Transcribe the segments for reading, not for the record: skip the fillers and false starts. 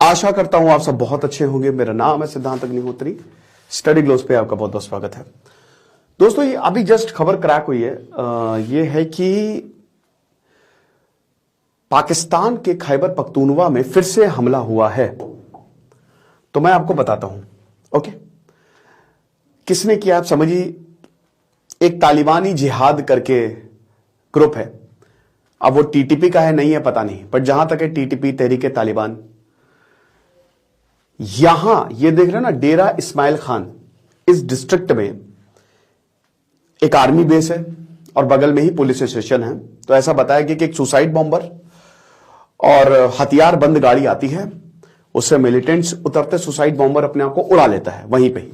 आशा करता हूं आप सब बहुत अच्छे होंगे। मेरा नाम है सिद्धांत अग्निहोत्री। स्टडी ग्लोस पे आपका बहुत बहुत स्वागत है। दोस्तों, ये अभी जस्ट खबर क्रैक हुई है। ये है कि पाकिस्तान के खैबर पख्तूनवा में फिर से हमला हुआ है। तो मैं आपको बताता हूं। ओके, किसने किया आप समझिए। एक तालिबानी जिहाद करके ग्रुप है। अब वो टीटीपी का है नहीं है पता नहीं, बट जहां तक है टीटीपी, तहरीक तालिबान। यहां ये देख रहे हो ना, डेरा इस्माइल खान, इस डिस्ट्रिक्ट में एक आर्मी बेस है और बगल में ही पुलिस स्टेशन है। तो ऐसा बताया गया कि एक सुसाइड बॉम्बर और हथियार बंद गाड़ी आती है, उससे मिलिटेंट्स उतरते, सुसाइड बॉम्बर अपने आप को उड़ा लेता है वहीं पे ही,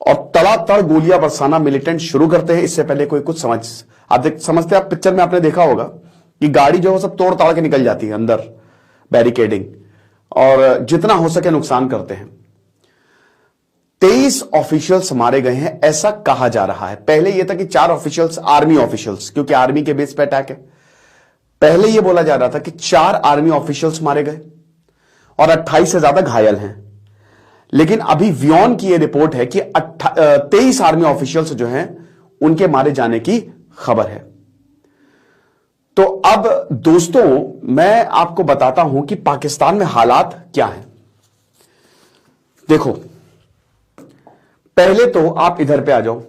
और तड़ातड़ गोलियां बरसाना मिलिटेंट शुरू करते हैं। इससे पहले कोई कुछ समझते आप पिक्चर में आपने देखा होगा कि गाड़ी जो है सब तोड़ ताड़ के निकल जाती है अंदर, बैरिकेडिंग, और जितना हो सके नुकसान करते हैं। 23 ऑफिशियल्स मारे गए हैं ऐसा कहा जा रहा है। पहले यह था कि 4 ऑफिशियल्स, आर्मी ऑफिशियल्स, क्योंकि आर्मी के बेस पे अटैक है। पहले यह बोला जा रहा था कि 4 आर्मी ऑफिशियल्स मारे गए और 28 से ज्यादा घायल हैं। लेकिन अभी व्योन की यह रिपोर्ट है कि 23 आर्मी ऑफिशियल्स जो हैं उनके मारे जाने की खबर है। तो अब दोस्तों, मैं आपको बताता हूं कि पाकिस्तान में हालात क्या हैं। देखो, पहले तो आप इधर पे आ जाओ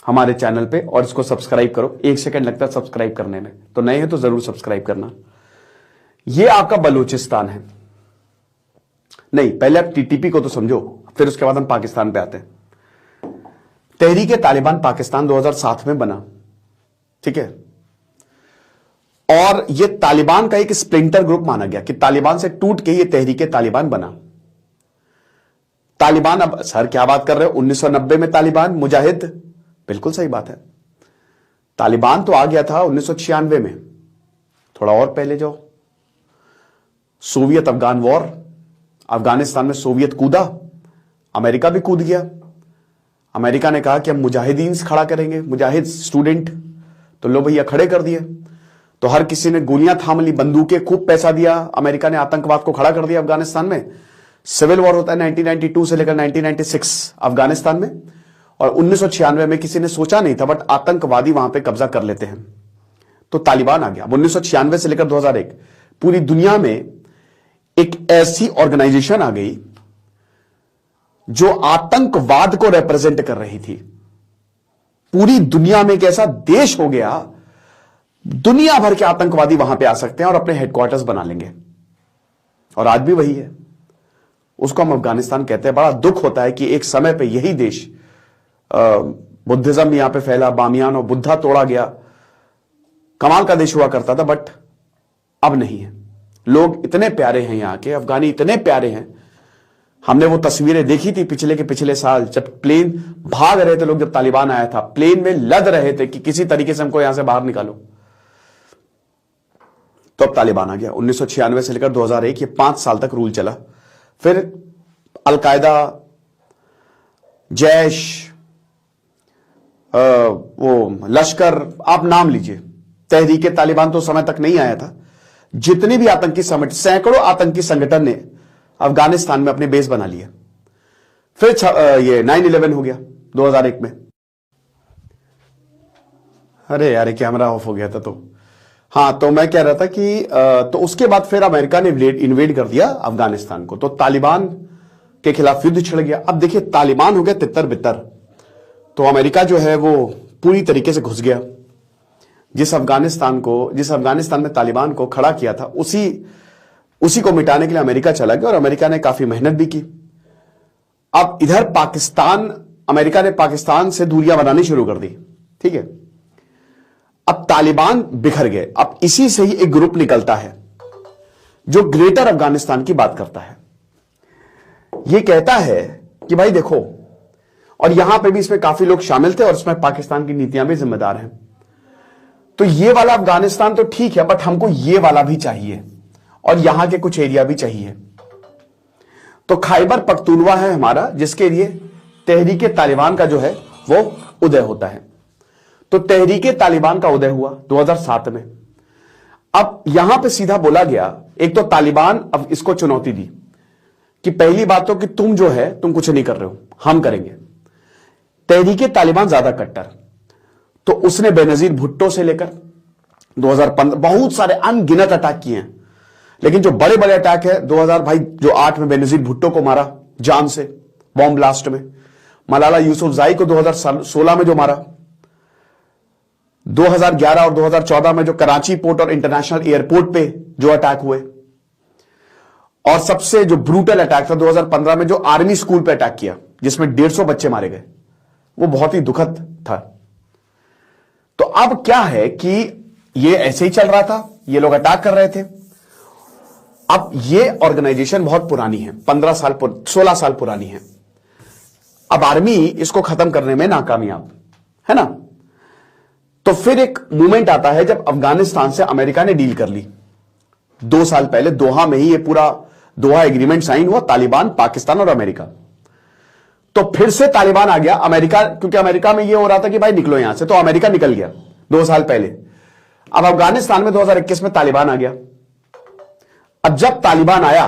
हमारे चैनल पे और इसको सब्सक्राइब करो। 1 सेकंड लगता है सब्सक्राइब करने में, तो नए हैं तो जरूर सब्सक्राइब करना। यह आपका बलूचिस्तान है। नहीं, पहले आप टीटीपी को तो समझो, फिर उसके बाद हम पाकिस्तान पे आते हैं। तहरीक तालिबान पाकिस्तान 2007 में बना, ठीक है, और यह तालिबान का एक स्प्लिंटर ग्रुप माना गया कि तालिबान से टूट के यह तहरीक तालिबान बना। तालिबान, अब सर क्या बात कर रहे हो, 1990 में तालिबान मुजाहिद, बिल्कुल सही बात है। तालिबान तो आ गया था 1996 में, थोड़ा और पहले जाओ, सोवियत अफगान वॉर, अफगानिस्तान में सोवियत कूदा, अमेरिका भी कूद गया। अमेरिका ने कहा कि हम मुजाहिदीन खड़ा करेंगे, मुजाहिद स्टूडेंट, तो लो भैया खड़े कर दिए। तो हर किसी ने गोलियां थाम ली, बंदूकें, खूब पैसा दिया। अमेरिका ने आतंकवाद को खड़ा कर दिया अफगानिस्तान में। सिविल वॉर होता है 1992 से लेकर 1996 अफगानिस्तान में, और 1996 में किसी ने सोचा नहीं था, बट आतंकवादी वहां पे कब्जा कर लेते हैं, तो तालिबान आ गया। अब 1996 से लेकर 2001 पूरी दुनिया में एक ऐसी ऑर्गेनाइजेशन आ गई जो आतंकवाद को रिप्रेजेंट कर रही थी। पूरी दुनिया में एक ऐसा देश हो गया, दुनिया भर के आतंकवादी वहां पे आ सकते हैं और अपने हेडक्वार्टर्स बना लेंगे, और आज भी वही है। उसको हम अफगानिस्तान कहते हैं। बड़ा दुख होता है कि एक समय पे यही देश, बुद्धिज्म यहां पे फैला, बामियान और बुद्धा तोड़ा गया, कमाल का देश हुआ करता था, बट अब नहीं है। लोग इतने प्यारे हैं यहां के, अफगानी इतने प्यारे हैं। हमने वो तस्वीरें देखी थी पिछले साल, जब प्लेन भाग रहे थे लोग, जब तालिबान आया था, प्लेन में लद रहे थे कि किसी तरीके से हमको यहां से बाहर निकालो। तो अब तालिबान आ गया। 1996 से लेकर 2001 ये 5 साल तक रूल चला। फिर अलकायदा, जैश, वो लश्कर, आप नाम लीजिए, तहरीक तालिबान तो समय तक नहीं आया था। जितने भी आतंकी संगठन, सैकड़ों आतंकी संगठन ने अफगानिस्तान में अपने बेस बना लिए। फिर ये 9/11 हो गया 2001 में। अरे यार, कैमरा ऑफ हो गया था। तो हाँ, तो मैं कह रहा था कि तो उसके बाद फिर अमेरिका ने इन्वेड कर दिया अफगानिस्तान को, तो तालिबान के खिलाफ युद्ध छिड़ गया। अब देखिए, तालिबान हो गया तितर बितर, तो अमेरिका जो है वो पूरी तरीके से घुस गया। जिस अफगानिस्तान में तालिबान को खड़ा किया था, उसी को मिटाने के लिए अमेरिका चला गया, और अमेरिका ने काफी मेहनत भी की। अब इधर पाकिस्तान, अमेरिका ने पाकिस्तान से दूरियां बनानी शुरू कर दी, ठीक है। अब तालिबान बिखर गए। अब इसी से ही एक ग्रुप निकलता है जो ग्रेटर अफगानिस्तान की बात करता है। यह कहता है कि भाई देखो, और यहां पे भी इसमें काफी लोग शामिल थे, और इसमें पाकिस्तान की नीतियां भी जिम्मेदार हैं। तो ये वाला अफगानिस्तान तो ठीक है, बट हमको ये वाला भी चाहिए, और यहां के कुछ एरिया भी चाहिए। तो खैबर पख्तूनवा है हमारा, जिसके लिए तहरीक तालिबान का जो है वो उदय होता है। तो तहरीक तालिबान का उदय हुआ 2007 में। अब यहां पे सीधा बोला गया एक तो तालिबान अब इसको चुनौती दी कि पहली बात तो कि तुम जो है तुम कुछ नहीं कर रहे हो, हम करेंगे। तहरीके तालिबान ज्यादा कट्टर, तो उसने बेनजीर भुट्टो से लेकर 2015 बहुत सारे अनगिनत अटैक किए हैं, लेकिन जो बड़े बड़े अटैक है 2000 भाई जो 8 में बेनजीर भुट्टो को मारा जान से बॉम्ब ब्लास्ट में, मलाला यूसुफजाई को 2016 में जो मारा, 2011 और 2014 में जो कराची पोर्ट और इंटरनेशनल एयरपोर्ट पे जो अटैक हुए, और सबसे जो ब्रूटल अटैक था 2015 में जो आर्मी स्कूल पे अटैक किया जिसमें 150 बच्चे मारे गए, वो बहुत ही दुखद था। तो अब क्या है कि ये ऐसे ही चल रहा था, ये लोग अटैक कर रहे थे। अब ये ऑर्गेनाइजेशन बहुत पुरानी है, 16 साल पुरानी है। अब आर्मी इसको खत्म करने में नाकामयाब है ना। तो फिर एक मूवमेंट आता है जब अफगानिस्तान से अमेरिका ने डील कर ली 2 साल पहले, दोहा में ही ये पूरा दोहा एग्रीमेंट साइन हुआ, तालिबान, पाकिस्तान और अमेरिका। तो फिर से तालिबान आ गया, अमेरिका, क्योंकि अमेरिका में ये हो रहा था कि भाई निकलो यहां से, तो अमेरिका निकल गया 2 साल पहले। अब अफगानिस्तान में 2021 में तालिबान आ गया। अब जब तालिबान आया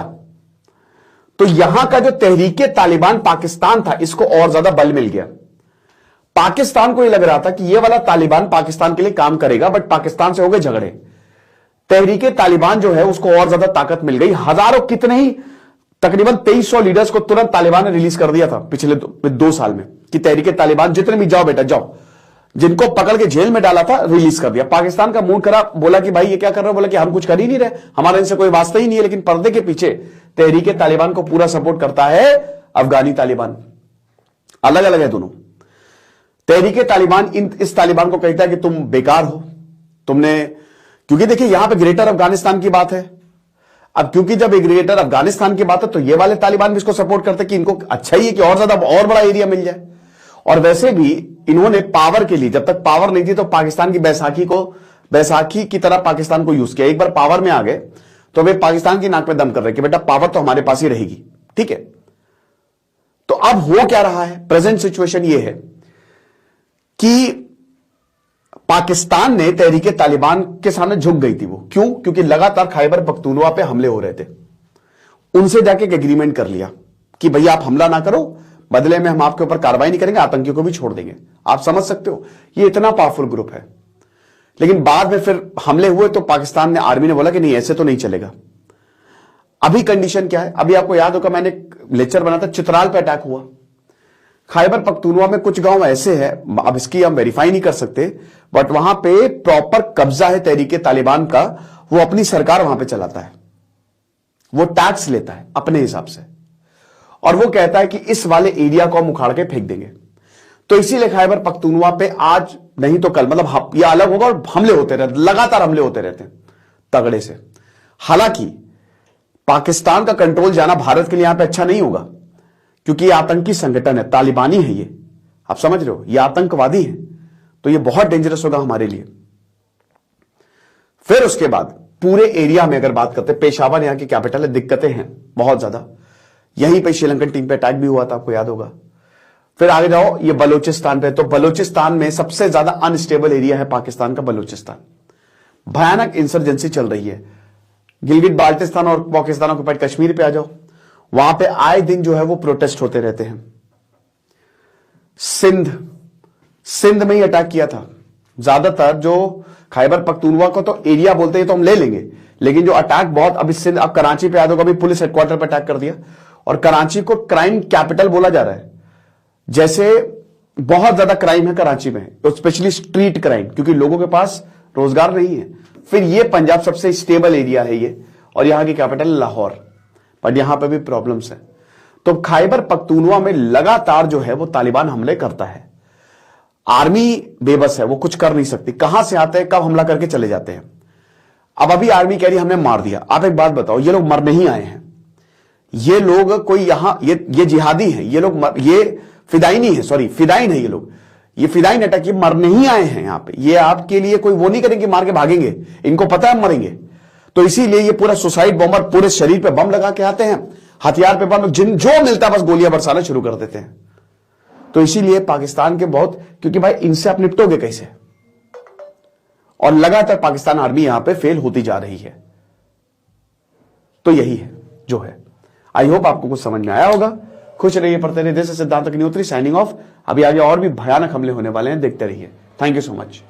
तो यहां का जो तहरीके तालिबान पाकिस्तान था इसको और ज्यादा बल मिल गया। पाकिस्तान को यह लग रहा था कि यह वाला तालिबान पाकिस्तान के लिए काम करेगा, बट पाकिस्तान से हो गए झगड़े, तहरीके तालिबान जो है उसको और ज्यादा ताकत मिल गई। हजारों कितने ही तकरीबन 2300 लीडर्स को तुरंत तालिबान ने रिलीज कर दिया था पिछले 2 साल में कि तहरीके तालिबान जितने भी जाओ बेटा जाओ, जिनको पकड़ के जेल में डाला था रिलीज कर दिया। पाकिस्तान का मूड खराब, बोला कि भाई ये क्या कर रहे हो, बोला कि हम कुछ कर ही नहीं रहे, हमारा इनसे कोई वास्ता ही नहीं है। लेकिन पर्दे के पीछे तहरीके तालिबान को पूरा सपोर्ट करता है अफगानी तालिबान, अलग अलग है दोनों। तहरीके तालिबान इस तालिबान को कहता है कि तुम बेकार हो, तुमने, क्योंकि देखिए यहां पे ग्रेटर अफगानिस्तान की बात है। अब क्योंकि जब ग्रेटर अफगानिस्तान की बात है तो ये वाले तालिबान भी इसको सपोर्ट करते कि इनको अच्छा ही है कि और ज्यादा और बड़ा एरिया मिल जाए। और वैसे भी इन्होंने पावर के लिए, जब तक पावर नहीं थी तो पाकिस्तान की बैसाखी की तरह पाकिस्तान को यूज किया। एक बार पावर में आ गए तो वे पाकिस्तान की नाक पे दम कर रहे कि बेटा पावर तो हमारे पास ही रहेगी, ठीक है। तो अब हो क्या रहा है, प्रेजेंट सिचुएशन ये है कि पाकिस्तान ने तहरीके तालिबान के सामने झुक गई थी। वो क्यों? क्योंकि लगातार खैबर पख्तूनख्वा पे हमले हो रहे थे। उनसे जाके एक एग्रीमेंट कर लिया कि भैया आप हमला ना करो, बदले में हम आपके ऊपर कार्रवाई नहीं करेंगे, आतंकियों को भी छोड़ देंगे। आप समझ सकते हो ये इतना पावरफुल ग्रुप है। लेकिन बाद में फिर हमले हुए तो पाकिस्तान ने, आर्मी ने बोला कि नहीं ऐसे तो नहीं चलेगा। अभी कंडीशन क्या है, अभी आपको याद होगा मैंने लेक्चर बना था, चित्राल पे अटैक हुआ। खैबर पख्तूनख्वा में कुछ गांव ऐसे हैं, अब इसकी हम वेरीफाई नहीं कर सकते, बट वहां पे प्रॉपर कब्जा है तहरीके तालिबान का। वो अपनी सरकार वहां पे चलाता है, वो टैक्स लेता है अपने हिसाब से, और वो कहता है कि इस वाले एरिया को हम उखाड़ के फेंक देंगे। तो इसीलिए खैबर पख्तूनख्वा पे आज नहीं तो कल, मतलब ये अलग होगा और हमले होते रहते, लगातार हमले होते रहते हैं तगड़े से। हालांकि पाकिस्तान का कंट्रोल जाना भारत के लिए यहां पे अच्छा नहीं होगा, क्योंकि ये आतंकी संगठन है, तालिबानी है ये, आप समझ रहे हो, ये आतंकवादी है। तो ये बहुत डेंजरस होगा हमारे लिए। फिर उसके बाद पूरे एरिया में अगर बात करते, पेशावर यहां की कैपिटल है, दिक्कतें हैं बहुत ज्यादा। यहीं पे श्रीलंकन टीम पे अटैक भी हुआ था, आपको याद होगा। फिर आगे जाओ ये बलूचिस्तान पे, तो बलूचिस्तान में सबसे ज्यादा अनस्टेबल एरिया है पाकिस्तान का बलूचिस्तान। भयानक इंसर्जेंसी चल रही है। गिलगित बाल्टिस्तान और पाकिस्तान ऑक्युपाइड कश्मीर पे आ जाओ, वहां पे आए दिन जो है वो प्रोटेस्ट होते रहते हैं। सिंध में ही अटैक किया था ज्यादातर। जो खैबर पख्तूनख्वा को तो एरिया बोलते हैं तो हम ले लेंगे, लेकिन जो अटैक बहुत, अभी सिंध, अब कराची पे आ जाओ, अभी पुलिस हेडक्वार्टर पे अटैक कर दिया। और कराची को क्राइम कैपिटल बोला जा रहा है, जैसे बहुत ज्यादा क्राइम है कराची में, स्पेशली स्ट्रीट क्राइम, क्योंकि लोगों के पास रोजगार नहीं है। फिर ये पंजाब सबसे स्टेबल एरिया है ये, और यहां की कैपिटल लाहौर, पर यहां पे भी प्रॉब्लम्स है। तो खैबर पख्तूनख्वा में लगातार जो है वो तालिबान हमले करता है। आर्मी बेबस है, वो कुछ कर नहीं सकती, कहां से आते हैं, कब हमला करके चले जाते हैं। अब अभी आर्मी कह रही हमने मार दिया। आप एक बात बताओ, ये लोग मरने ही आए हैं, ये लोग कोई यहां, ये जिहादी हैं, ये लोग ये फिदाइनी है, सॉरी फिदाइन है ये लोग, ये फिदाइन अटैक, ये मरने ही आए हैं यहां पे। ये आपके लिए कोई वो नहीं करेंगे मार के भागेंगे, इनको पता है मरेंगे। तो इसीलिए ये पूरा सुसाइड बॉम्बर, पूरे शरीर पे बम लगा के आते हैं, हथियार पे बम, जो मिलता है बस गोलियां बरसाना शुरू कर देते हैं। तो इसीलिए पाकिस्तान के बहुत, क्योंकि भाई इनसे आप निपटोगे कैसे, और लगातार पाकिस्तान आर्मी यहां पे फेल होती जा रही है। तो यही है जो है। आई होप आपको कुछ समझ में आया होगा। खुश रहिए, पढ़ते रहिए। दिस इज सिद्धांत अग्निहोत्री साइनिंग ऑफ। अभी आगे और भी भयानक हमले होने वाले हैं, देखते रहिए। Thank you so much.